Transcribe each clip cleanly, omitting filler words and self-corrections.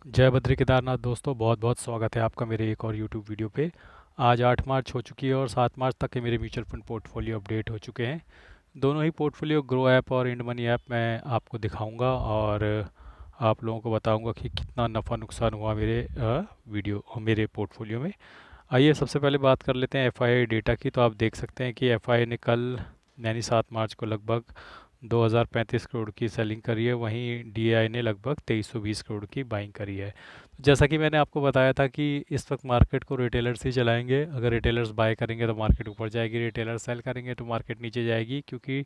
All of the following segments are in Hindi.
जय बद्री केदारनाथ दोस्तों, बहुत बहुत स्वागत है आपका मेरे एक और यूट्यूब वीडियो पे। आज 8 मार्च हो चुकी है और 7 मार्च तक के मेरे म्यूचुअल फंड पोर्टफोलियो अपडेट हो चुके हैं। दोनों ही पोर्टफोलियो ग्रो ऐप और इंड मनी ऐप मैं आपको दिखाऊंगा और आप लोगों को बताऊंगा कि कितना नफ़ा नुकसान हुआ मेरे पोर्टफोलियो में। आइए सबसे पहले बात कर लेते हैं एफआईआई डेटा की। तो आप देख सकते हैं कि एफआईआई ने कल यानी 7 मार्च को लगभग 2035 करोड़ की सेलिंग करी है, वहीं डीआई ने लगभग 2320 करोड़ की बाइंग करी है। जैसा कि मैंने आपको बताया था कि इस वक्त मार्केट को रिटेलर्स ही चलाएंगे। अगर रिटेलर्स बाय करेंगे तो मार्केट ऊपर जाएगी, रिटेलर्स सेल करेंगे तो मार्केट नीचे जाएगी, क्योंकि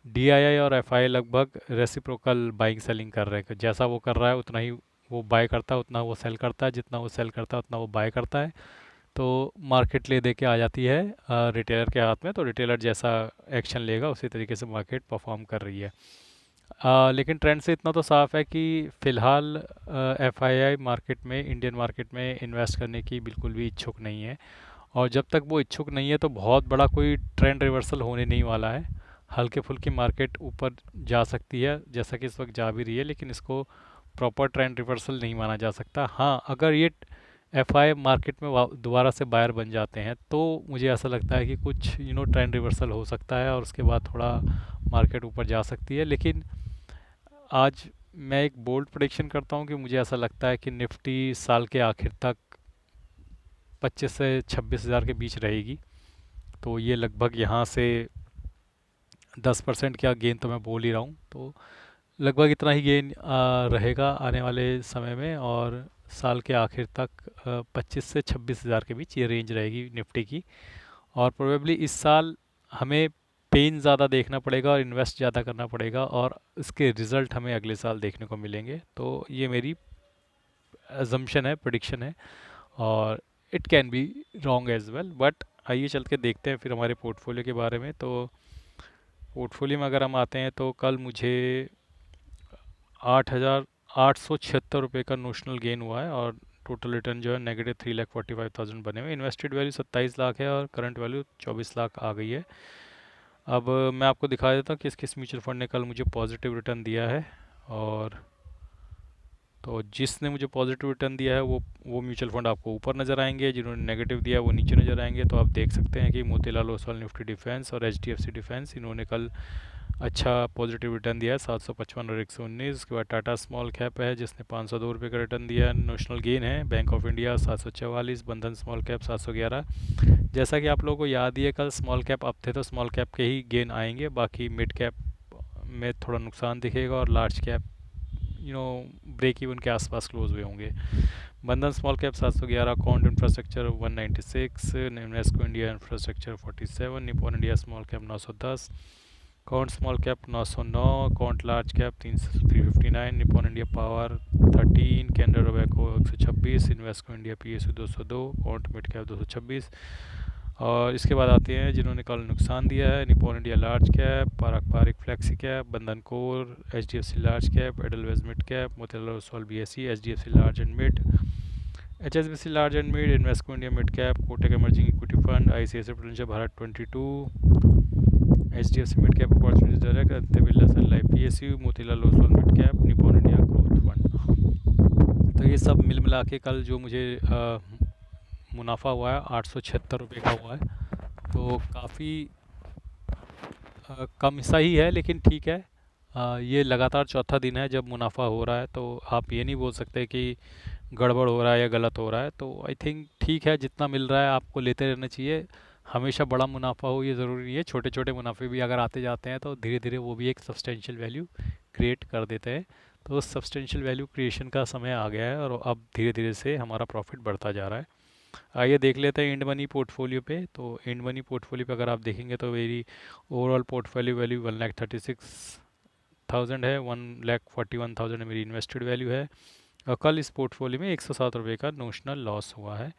डीआईआई और एफआई लगभग रेसिप्रोकल बाइंग सेलिंग कर रहे हैं। जैसा वो कर रहा है उतना ही वो बाय करता है, उतना वो सेल करता है, जितना वो सेल करता है उतना वो बाय करता है। तो मार्केट ले दे के आ जाती है रिटेलर के हाथ में। तो रिटेलर जैसा एक्शन लेगा उसी तरीके से मार्केट परफॉर्म कर रही है। लेकिन ट्रेंड से इतना तो साफ है कि फ़िलहाल एफआईआई मार्केट में, इंडियन मार्केट में इन्वेस्ट करने की बिल्कुल भी इच्छुक नहीं है। और जब तक वो इच्छुक नहीं है तो बहुत बड़ा कोई ट्रेंड रिवर्सल होने नहीं वाला है। हल्के फुल्की मार्केट ऊपर जा सकती है, जैसा कि इस वक्त जा भी रही है, लेकिन इसको प्रॉपर ट्रेंड रिवर्सल नहीं माना जा सकता। हाँ, अगर ये एफआई मार्केट में दोबारा से बायर बन जाते हैं तो मुझे ऐसा लगता है कि कुछ ट्रेंड रिवर्सल हो सकता है और उसके बाद थोड़ा मार्केट ऊपर जा सकती है। लेकिन आज मैं एक बोल्ड प्रेडिक्शन करता हूँ कि मुझे ऐसा लगता है कि निफ्टी साल के आखिर तक 25 से 26 हज़ार के बीच रहेगी। तो ये लगभग यहाँ से 10% क्या गेन तो मैं बोल ही रहा हूँ, तो लगभग इतना ही गेन रहेगा आने वाले समय में। और साल के आखिर तक 25 से 26 हज़ार के बीच ये रेंज रहेगी निफ्टी की। और प्रोबेबली इस साल हमें पेन ज़्यादा देखना पड़ेगा और इन्वेस्ट ज़्यादा करना पड़ेगा, और इसके रिज़ल्ट हमें अगले साल देखने को मिलेंगे। तो ये मेरी अजम्पशन है, प्रिडिक्शन है, और it can be wrong as well. But आइए चल के देखते हैं फिर हमारे पोर्टफोलियो के बारे में। तो पोर्टफोलियो में अगर हम आते हैं तो कल मुझे 8,876 रुपये का नोशनल गेन हुआ है, और टोटल रिटर्न जो है -3,45,000 बने हुए। इन्वेस्टेड वैल्यू 27 लाख है और करंट वैल्यू 24 लाख आ गई है। अब मैं आपको दिखा देता हूँ किस किस म्यूचुअल फंड ने कल मुझे पॉजिटिव रिटर्न दिया है। और तो जिसने मुझे पॉजिटिव रिटर्न दिया है वो म्यूचुअल फंड आपको ऊपर नज़र आएंगे, जिन्होंने नेगेटिव दिया है वो नीचे नज़र आएंगे। तो आप देख सकते हैं कि मोतीलाल ओसवाल निफ्टी डिफेंस और एचडीएफसी डिफेंस, इन्होंने कल अच्छा पॉजिटिव रिटर्न दिया है, 755 और 119। उसके बाद टाटा स्मॉल कैप है जिसने 502 रुपये का रिटर्न दिया है, नोशनल गेन है। बैंक ऑफ इंडिया 744, बंधन स्मॉल कैप 711। जैसा कि आप लोगों को याद ही है, कल स्मॉल कैप अप थे तो स्मॉल कैप के ही गेन आएंगे, बाकी मिड कैप में थोड़ा नुकसान दिखेगा और large cap you know break even के आसपास क्लोज हुए होंगे। Bandhan small cap 711, Quant infrastructure 196, Invesco India infrastructure 47, Nippon India small cap 910, Quant small cap 909, Quant large cap 359, Nippon India power 13, Canara Robeco 126, Invesco India PSU 202, Quant mid cap 226। और इसके बाद आते हैं जिन्होंने कल नुकसान दिया है, Nippon India large cap, park Pareek flexi cap, बंधन core, H D F C large cap, एडलवेज mid cap, Motilal Oswal B S C, H D F C large and mid, H S B C large and mid, Invesco India mid cap, Kotak emerging equity fund, I C I C Prudential Bharat 22, H D F C mid cap opportunities direct, Aditya Birla sun life P S U, Motilal Oswal mid cap, Nippon India growth fund. तो ये सब मिल मिला के कल जो मुझे मुनाफा हुआ है 876 रुपये का हुआ है। तो काफ़ी कम सा ही है, लेकिन ठीक है। ये लगातार चौथा दिन है जब मुनाफा हो रहा है, तो आप ये नहीं बोल सकते कि गड़बड़ हो रहा है या गलत हो रहा है। तो आई थिंक ठीक है, जितना मिल रहा है आपको लेते रहना चाहिए। हमेशा बड़ा मुनाफा हो ये ज़रूरी नहीं है, छोटे छोटे मुनाफे भी अगर आते जाते हैं तो धीरे धीरे वो भी एक सब्सटेंशियल वैल्यू क्रिएट कर देते हैं। तो उस सब्सटेंशियल वैल्यू क्रिएशन का समय आ गया है और अब धीरे धीरे से हमारा प्रॉफिट बढ़ता जा रहा है। आइए देख लेते हैं इंड मनी पोर्टफोलियो पे। तो इंड मनी पोर्टफोलियो पे अगर आप देखेंगे तो मेरी ओवरऑल पोर्टफोलियो वैल्यू 1,36,000 है, 1,41,000 है मेरी इन्वेस्टेड वैल्यू है। और कल इस पोर्टफोलियो में 107 रुपये का नोशनल लॉस हुआ है।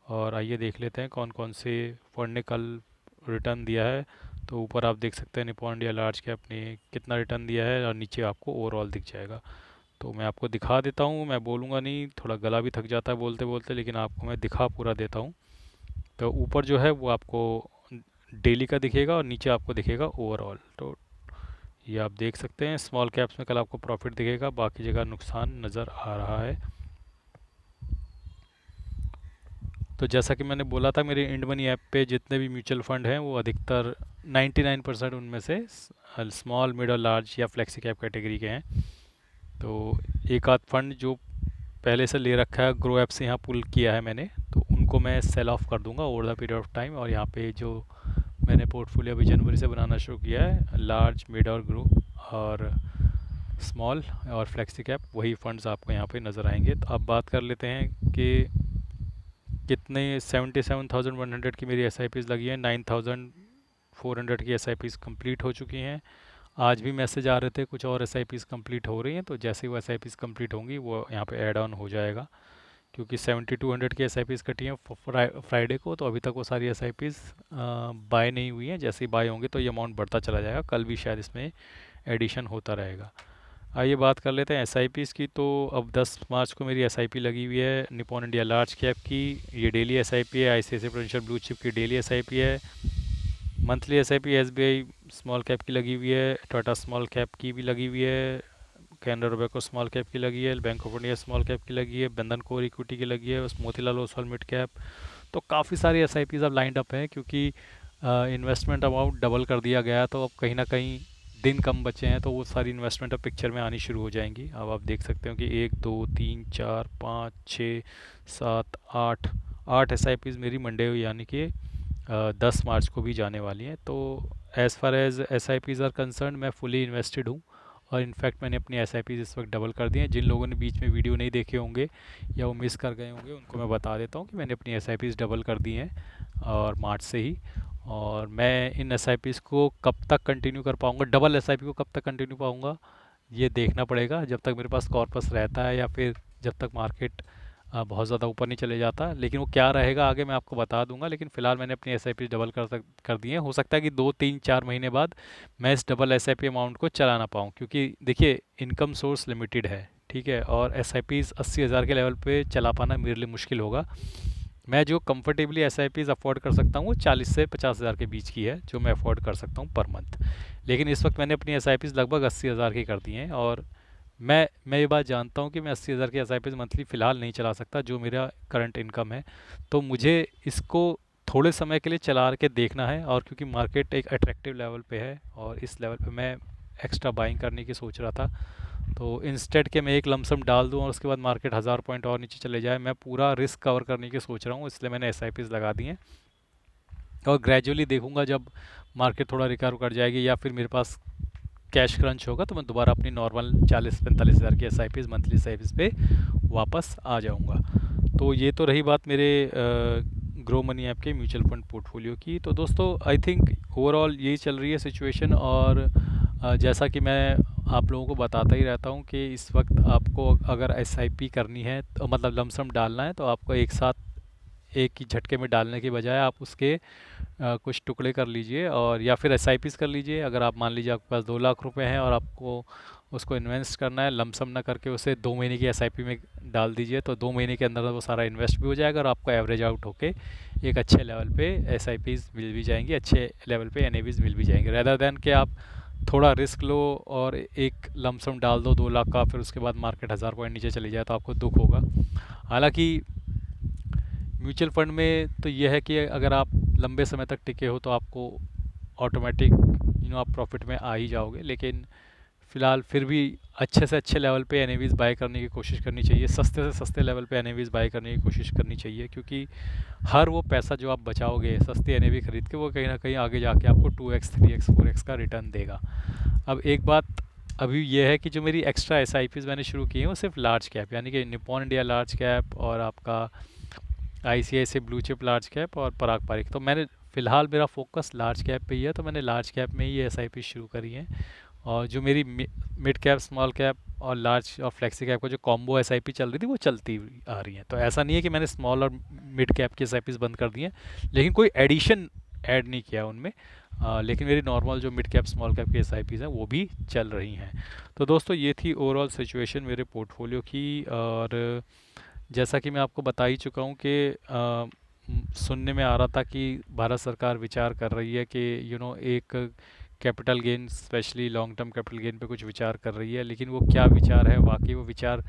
और आइए देख लेते हैं कौन कौन से फंड ने कल रिटर्न दिया है। तो ऊपर आप देख सकते हैं निपॉन इंडिया लार्ज कैप ने कितना रिटर्न दिया है, और नीचे आपको ओवरऑल दिख जाएगा। तो मैं आपको दिखा देता हूँ, मैं बोलूँगा नहीं, थोड़ा गला भी थक जाता है बोलते बोलते, लेकिन आपको मैं दिखा पूरा देता हूँ। तो ऊपर जो है वो आपको डेली का दिखेगा और नीचे आपको दिखेगा ओवरऑल। तो ये आप देख सकते हैं, स्मॉल कैप्स में कल आपको प्रॉफिट दिखेगा, बाकी जगह नुकसान नज़र आ रहा है। तो जैसा कि मैंने बोला था, मेरे इंड मनी ऐप पे जितने भी म्यूचुअल फंड हैं वो अधिकतर 99% उनमें से स्मॉल मिड और लार्ज या फ्लेक्सी कैप कैटेगरी के हैं। तो एक आध फंड जो पहले से ले रखा है ग्रो ऐप से यहाँ पुल किया है मैंने, तो उनको मैं सेल ऑफ कर दूंगा over the period of time. और यहाँ पे जो मैंने पोर्टफोलियो अभी जनवरी से बनाना शुरू किया है, लार्ज मिड और ग्रो और स्मॉल और फ्लेक्सी कैप, वही फंड्स आपको यहाँ पे नज़र आएंगे। तो अब बात कर लेते हैं कि कितने 77,100 की मेरी एस आई पीज़ लगी है, 9,400 की एस आई पीज़ कम्प्लीट हो चुकी हैं। आज भी मैसेज आ रहे थे कुछ और एस आई पीज़ कम्प्लीट हो रही हैं, तो जैसे ही वो एस आई पीज़ कम्प्लीट होंगी वो यहाँ पे ऐड ऑन हो जाएगा। क्योंकि 7,200 की एस आई पीज़ कटी हैं फ्राइडे को, तो अभी तक वो सारी एस आई पीज़ बाय नहीं हुई हैं। जैसे ही बाय होंगे तो ये अमाउंट बढ़ता चला जाएगा, कल भी शायद इसमें एडिशन होता रहेगा। आइए बात कर लेते हैं एस आई पीज़ की। तो अब 10 मार्च को मेरी एस आई पी लगी हुई है निपॉन इंडिया लार्ज कैप की, ये डेली एस आई पी है। I C I C Prudential blue chip की डेली एस आई पी है। Monthly S I P S B I small cap की लगी हुई है, टाटा स्मॉल कैप की भी लगी हुई है, कैनरा रोबेको स्मॉल कैप की लगी है, bank of India small cap की लगी है, बंधन कोर इक्विटी की लगी है, मोतीलाल ओसवाल मिड कैप। तो काफ़ी सारी एस आई पीज़ अब लाइंड अप हैं, क्योंकि इन्वेस्टमेंट अमाउंट डबल कर दिया गया, तो अब कहीं ना कहीं दिन कम बचे हैं, तो वो सारी इन्वेस्टमेंट अब पिक्चर में आनी शुरू हो जाएंगी। अब आप देख सकते हो कि 1 2 3 4 5 6 7 8 एस आई पीज़ मेरी मंडे यानी कि 10 मार्च को भी जाने वाली हैं। तो as far as S I Ps are concerned, मैं फुली इन्वेस्टेड हूँ। और इनफैक्ट मैंने अपनी एस आई पीज़ इस वक्त डबल कर दी हैं। जिन लोगों ने बीच में वीडियो नहीं देखे होंगे या वो मिस कर गए होंगे, उनको मैं बता देता हूँ कि मैंने अपनी एस आई पीज़ डबल कर दी हैं और मार्च से ही। और मैं इन एस आई पीज़ को कब तक कंटिन्यू कर पाऊँगा, डबल एस आई पी को कब तक कंटिन्यू पाऊँगा, ये देखना पड़ेगा। जब तक मेरे पास कॉर्पस रहता है या फिर जब तक मार्केट बहुत ज़्यादा ऊपर नहीं चले जाता, लेकिन वो क्या रहेगा आगे मैं आपको बता दूंगा। लेकिन फ़िलहाल मैंने अपनी एस आई पी डबल कर दी है। हो सकता है कि 2 3 4 महीने बाद मैं इस double S I P amount को चला ना पाऊँ, क्योंकि देखिए इनकम सोर्स लिमिटेड है, ठीक है, और एस आई पीज़ 80,000 के लेवल पे चला पाना मेरे लिए मुश्किल होगा। मैं जो comfortably S I Pease afford कर सकता हूँ वो 40 से 50,000 के बीच की है, जो मैं अफोर्ड कर सकता हूँ पर मंथ। लेकिन इस वक्त मैंने अपनी एस आई पीज़ लगभग 80,000 की कर दी हैं। और मैं ये बात जानता हूँ कि मैं 80,000 की एस आई पीज़ मंथली फ़िलहाल नहीं चला सकता, जो मेरा करंट इनकम है। तो मुझे इसको थोड़े समय के लिए चला के देखना है, और क्योंकि मार्केट एक अट्रैक्टिव लेवल पे है और इस लेवल पे मैं एक्स्ट्रा बाइंग करने की सोच रहा था। तो इंस्टेड के मैं एक लमसम डाल दूं और उसके बाद मार्केट 1000 पॉइंट और नीचे चले जाए, मैं पूरा रिस्क कवर करने की सोच रहा हूँ, इसलिए मैंने एस आई पीज़ लगा दी हैं। और ग्रेजुअली देखूंगा जब मार्केट थोड़ा रिकवर कर जाएगी या फिर मेरे पास कैश क्रंच होगा, तो मैं दोबारा अपनी नॉर्मल 40 45 हज़ार की S I Pease monthly S I Pease पे वापस आ जाऊंगा। तो ये तो रही बात मेरे ग्रो मनी ऐप के म्यूचुअल फंड पोर्टफोलियो की। तो दोस्तों आई थिंक ओवरऑल यही चल रही है सिचुएशन। और जैसा कि मैं आप लोगों को बताता ही रहता हूँ कि इस वक्त आपको अगर एस आई पी करनी है, तो मतलब लमसम डालना है, तो आपको एक साथ एक ही झटके में डालने के बजाय आप उसके कुछ टुकड़े कर लीजिए, और या फिर एसआईपीस कर लीजिए। अगर आप मान लीजिए आपके पास 2 लाख रुपए हैं और आपको उसको इन्वेस्ट करना है, लमसम ना करके उसे 2 महीने की एसआईपी में डाल दीजिए, तो 2 महीने के अंदर वो सारा इन्वेस्ट भी हो जाएगा और आपको एवरेज आउट होके एक अच्छे लेवल पे एसआईपीस मिल भी जाएंगी, अच्छे लेवल पे एनएवीज मिल भी जाएंगे, रेदर देन कि आप थोड़ा रिस्क लो और एक लमसम डाल दो 2 लाख का, फिर उसके बाद मार्केट 1000 पॉइंट नीचे चली जाए तो आपको दुख होगा। हालांकि म्यूचुअल फंड में तो ये है कि अगर आप लंबे समय तक टिके हो तो आपको ऑटोमेटिक आप प्रॉफिट में आ ही जाओगे। लेकिन फ़िलहाल फिर भी अच्छे से अच्छे लेवल पे एनएवीज़ बाय करने की कोशिश करनी चाहिए, सस्ते से सस्ते लेवल पे एनएवीज़ बाय करने की कोशिश करनी चाहिए, क्योंकि हर वो पैसा जो आप बचाओगे सस्ती एनएवी खरीद के, वो कहीं ना कहीं आगे जाके आपको 2x 3x 4x का रिटर्न देगा। अब एक बात अभी ये है कि जो मेरी एक्स्ट्रा एस आई पीज़ मैंने शुरू की हैं वो सिर्फ लार्ज कैप, यानी कि निपॉन इंडिया लार्ज कैप और आपका ICICI blue chip large cap और पराग पारिक। तो मैंने फ़िलहाल मेरा फोकस लार्ज कैप पे ही है, तो मैंने लार्ज कैप में ही एसआईपी शुरू करी है। और जो मेरी मिड कैप स्मॉल कैप और लार्ज और फ्लेक्सी कैप का जो कॉम्बो एसआईपी चल रही थी वो चलती आ रही है। तो ऐसा नहीं है कि मैंने स्मॉल और मिड कैप की एसआईपीज बंद कर दी हैं, लेकिन कोई एडिशन ऐड नहीं किया उनमें। लेकिन मेरी नॉर्मल जो मिड कैप स्मॉल कैप की एसआईपीज़ हैं वो भी चल रही हैं। तो दोस्तों ये थी ओवरऑल सिचुएशन मेरे पोर्टफोलियो की। और जैसा कि मैं आपको बता ही चुका हूँ कि सुनने में आ रहा था कि भारत सरकार विचार कर रही है कि एक capital gain, specially long term capital gain पे कुछ विचार कर रही है। लेकिन वो क्या विचार है, वाकई वो विचार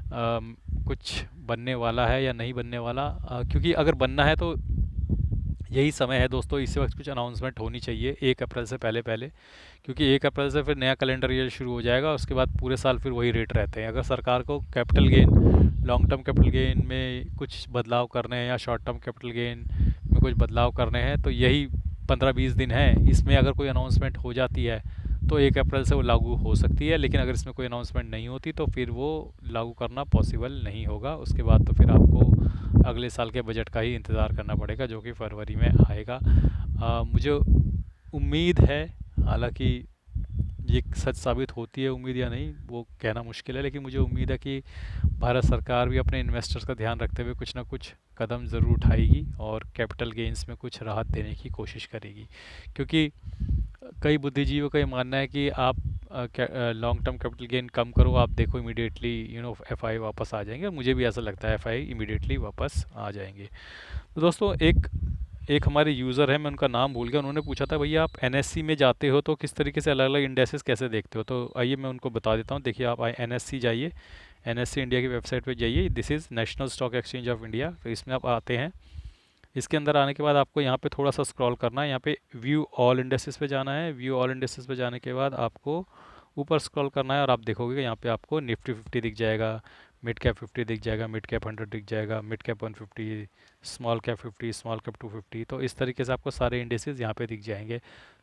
कुछ बनने वाला है या नहीं बनने वाला, क्योंकि अगर बनना है तो यही समय है दोस्तों, इसी वक्त कुछ अनाउंसमेंट होनी चाहिए 1 अप्रैल से पहले पहले, क्योंकि 1 अप्रैल से फिर नया कैलेंडर ईयर शुरू हो जाएगा, उसके बाद पूरे साल फिर वही रेट रहते हैं। अगर सरकार को capital gain, long term capital gain में कुछ बदलाव करने हैं या शॉर्ट टर्म कैपिटल गेन में कुछ बदलाव करने हैं, तो यही 15-20 दिन है, इसमें अगर कोई अनाउंसमेंट हो जाती है तो 1 अप्रैल से वो लागू हो सकती है। लेकिन अगर इसमें कोई अनाउंसमेंट नहीं होती तो फिर वो लागू करना पॉसिबल नहीं होगा। उसके बाद तो फिर आपको अगले साल के बजट का ही इंतज़ार करना पड़ेगा, जो कि फरवरी में आएगा। मुझे उम्मीद है, हालांकि ये सच साबित होती है उम्मीद या नहीं वो कहना मुश्किल है, लेकिन मुझे उम्मीद है कि भारत सरकार भी अपने इन्वेस्टर्स का ध्यान रखते हुए कुछ ना कुछ कदम ज़रूर उठाएगी और कैपिटल गेंस में कुछ राहत देने की कोशिश करेगी। क्योंकि कई बुद्धिजीवियों का ये मानना है कि आप लॉन्ग टर्म कैपिटल गेन कम करो, आप देखो इमीडिएटली एफआई वापस आ जाएंगे। मुझे भी ऐसा लगता है एफआई इमीडिएटली वापस आ जाएंगे। तो दोस्तों, एक एक हमारे यूज़र है, मैं उनका नाम भूल गया, उन्होंने पूछा था भैया आप एनएससी में जाते हो तो किस तरीके से अलग अलग इंडेसेस कैसे देखते हो। तो आइए मैं उनको बता देता हूँ। देखिए, आप एनएससी जाइए, एनएससी इंडिया की वेबसाइट पे जाइए, this is national stock exchange of India. तो इसमें आप आते हैं, इसके अंदर आने के बाद आपको यहाँ पे थोड़ा सा स्क्रॉल करना है, यहाँ पे व्यू ऑल इंडेसेस पे जाना है। व्यू ऑल इंडेसेस पे जाने के बाद आपको ऊपर स्क्रॉल करना है और आप देखोगे कि यहाँ पे आपको निफ्टी 50 दिख जाएगा, मिड कैप 50 दिख जाएगा, मिड कैप 100 दिख जाएगा, mid cap 150, small cap 50, small cap 250। तो इस तरीके से आपको सारे इंडेसेस यहाँ पे दिख जाएंगे।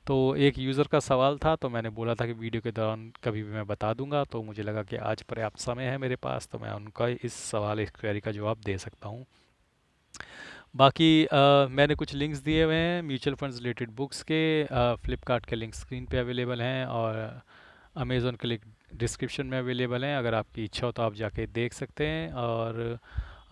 तो एक यूज़र का सवाल था, तो मैंने बोला था कि वीडियो के दौरान कभी भी मैं बता दूंगा, तो मुझे लगा कि आज पर्याप्त समय है मेरे पास, तो मैं उनका इस सवाल, इस क्वेरी का जवाब दे सकता हूँ। बाकी मैंने कुछ लिंक्स दिए हुए हैं म्यूचुअल फंड्स रिलेटेड बुक्स के। फ्लिपकार्ट के लिंक स्क्रीन पे अवेलेबल हैं और अमेज़ोन के लिंक डिस्क्रिप्शन में अवेलेबल हैं। अगर आपकी इच्छा हो तो आप जाके देख सकते हैं। और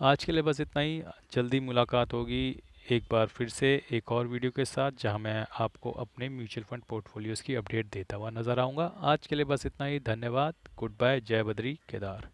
आज के लिए बस इतना ही। जल्दी मुलाकात होगी एक बार फिर से एक और वीडियो के साथ, जहां मैं आपको अपने म्यूचुअल फंड पोर्टफोलियोज़ की अपडेट देता हुआ नज़र आऊँगा। आज के लिए बस इतना ही। धन्यवाद। Good bye. जय बद्री केदार।